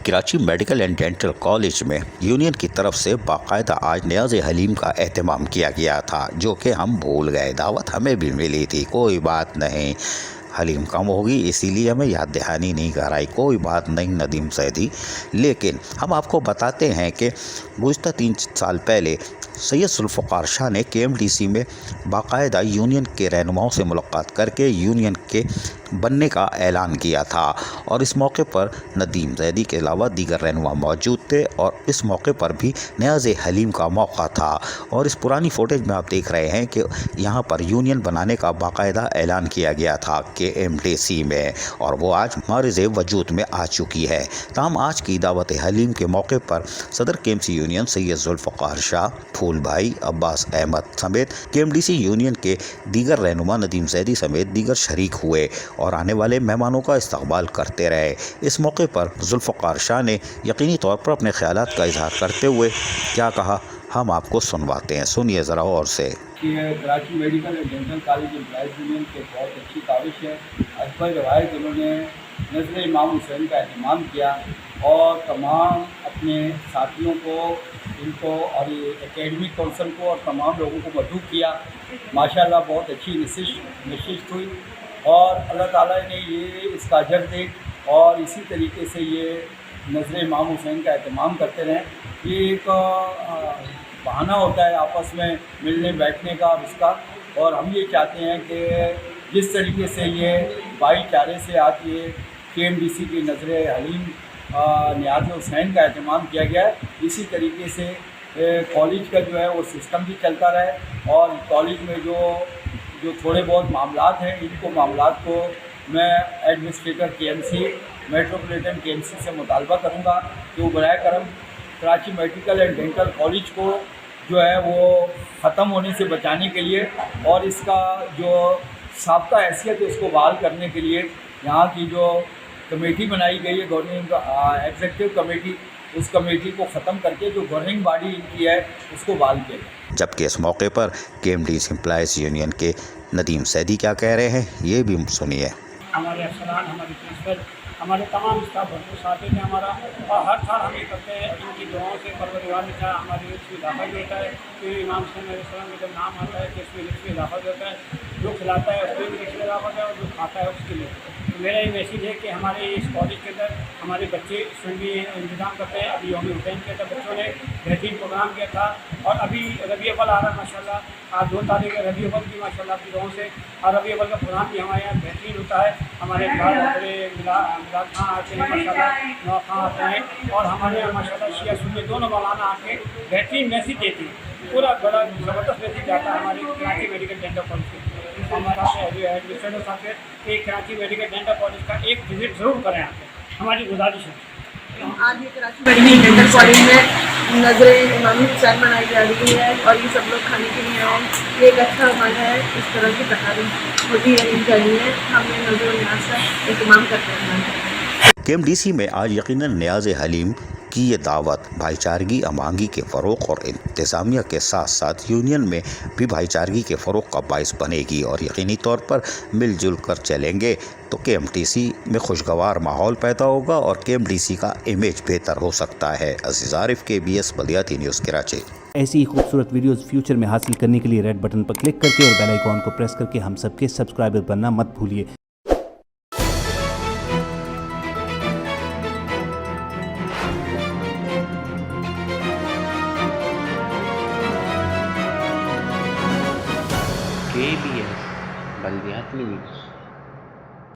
Karachi medical and dental college में union की तरफ से बाकायदा आज नियाज़ हलीम का एहतमाम किया गया था, जो कि हम भूल गए। दावत हमें भी मिली थी, कोई बात नहीं, हलीम कम होगी इसीलिए हमें याद दहानी नहीं कराई, कोई बात नहीं नदीम सैदी। लेकिन हम आपको बताते हैं कि गुज़श्ता 3 साल पहले सैयद जुल्फ़िकार शाह ने KMDC में बाकायदा यूनियन के रहनुमाओं से मुलाकात करके यूनियन के बनने का ऐलान किया था, और इस मौके पर नदीम ज़ैदी के अलावा दीगर रहनुमा मौजूद थे, और इस मौके पर भी नियाज़ हलीम का मौका था। और इस पुरानी फुटेज में आप देख रहे हैं कि यहाँ पर यूनियन बनाने का बाकायदा ऐलान किया गया था KMDC में, और वो आज मारिज़ वजूद में आ चुकी है। ताहम आज की दावत हलीम के मौके पर सदर KMC यूनियन सैयद जुल्फ़िकार शाह, फूल भाई, अब्बास अहमद समेत KMDC यूनियन के दीगर रहनुमा नदीम ज़ैदी समेत दीगर शरीक हुए और आने वाले मेहमानों का इस्तकबाल करते रहे। इस मौके पर जुल्फ़िकार शाह ने यकीनी तौर पर अपने ख़यालात का इजहार करते हुए क्या कहा, हम आपको सुनवाते हैं, सुनिए ज़रा और से। Karachi medical and dental college employees union की बहुत अच्छी काविश है। अकबर रवायत इन्होंने नज़र इमाम हुसैन का एहतमाम किया और तमाम अपने साथियों को, इनको और एकेडमिक काउंसिल को और तमाम लोगों को मदऊ किया। माशाल्लाह बहुत अच्छी नशिस्त हुई और अल्लाह ताला ने ये इसका अजर दे और इसी तरीके से ये नज़र इमाम हुसैन का एहतमाम करते रहें। ये एक बहाना होता है आपस में मिलने बैठने का उसका, और हम ये चाहते हैं कि जिस तरीके से ये भाईचारे से आज ये KMDC की नज़र हलीम नियाज़ हुसैन का एहतमाम किया गया है, इसी तरीके से कॉलेज का जो है वो सिस्टम भी चलता रहे। और कॉलेज में जो थोड़े बहुत मामलात हैं, इनको मामलात को मैं एडमिनिस्ट्रेटर KMC, मेट्रोपॉलिटन KMC से मुतालबा करूँगा कि वो बराए करम Karachi medical and dental college को जो है वो ख़त्म होने से बचाने के लिए और इसका जो साबका हैसियत है उसको बहाल करने के लिए यहाँ की जो कमेटी बनाई गई है गवर्निंग एग्जीक्यूटिव कमेटी, उस कमेटी को ख़त्म करके जो गवर्निंग बॉडी इनकी है उसको बहाल किया जाए। जबकि इस मौके पर KMDC एम्प्लॉइज़ यूनियन के नदीम सैदी क्या कह रहे हैं, ये भी सुनिए। हमारे अफसरान, हमारे प्रिंसिपल, हमारे तमाम स्टाफ भरपूर साथ हैं हमारा, और हर साल हम ये करते हैं इनकी दुआओं से परवरदिगार ने चाहा हमारे इसमें इजाफा भी होता है। तो इमाम हुसैन अलैहिस्सलाम का जब नाम आता है कि इसमें इजाफा भी होता है, जो खिलाता है उसमें भी इसमें इजाफा होता है और जो खाता है उसके लिए। तो मेरा ये मैसेज है कि हमारे इस कॉलेज के अंदर हमारे बच्चे इसमें भी इंतजाम करते हैं। अभी यौम हुसैन किया था, बच्चों ने बेहतरीन प्रोग्राम किया था, और अभी रबी अव्वल आ रहा है माशाल्लाह, आज 2 तारीख है रबी अव्वल की माशाल्लाह की दुआओं से, और रबी अव्वल का प्रोग्राम भी हमारे यहाँ बेहतरीन होता है। हमारे मिलाद खां आते हैं माशाल्लाह, नवा खां आते हैं, और हमारे यहाँ माशाल्लाह शिया सुन्नी दोनों मौलाना आके बेहतरीन मैसेज देते हैं। पूरा बड़ा ज़बरदस्त मैसेज जाता है हमारे कराची मेडिकल डेंटल कॉलेज के। हमारा एडमिनिस्ट्रेटर साहब है कि कराची मेडिकल डेंटल कॉलेज का एक विजिट ज़रूर करें यहाँ पे, हमारी गुजारिश है। आज ये कराची मेडिकल डेंटल कॉलेज में नज़र इमाम हुसैन मनाई जा रही है और ये सब लोग खाने के लिए आए। ये एक अच्छा अमल है, इस तरह की तकारीब होती रहनी चाहिए, हमें नज़र न्याज का एहतमाम करते हैं। KMDC में आज यकीनन नियाज़ हलीम की ये दावत भाईचारगी अमांगी के फ़रोग़ और इंतज़ामिया के साथ साथ यूनियन में भी भाईचारगी के फ़रोग़ का बाइस बनेगी, और यकीनी तौर पर मिलजुल कर चलेंगे तो KMDC में खुशगवार माहौल पैदा होगा और KMDC का इमेज बेहतर हो सकता है। अज़ीज़ आरिफ, KBS बल्दियाती न्यूज़ कराची। ऐसी ही खूबसूरत वीडियोस फ्यूचर में हासिल करने के लिए रेड बटन पर क्लिक करके और बेल आइकॉन को प्रेस करके हम सबके सब्सक्राइबर बनना मत भूलिए। KBS बल्दियाती न्यूज़।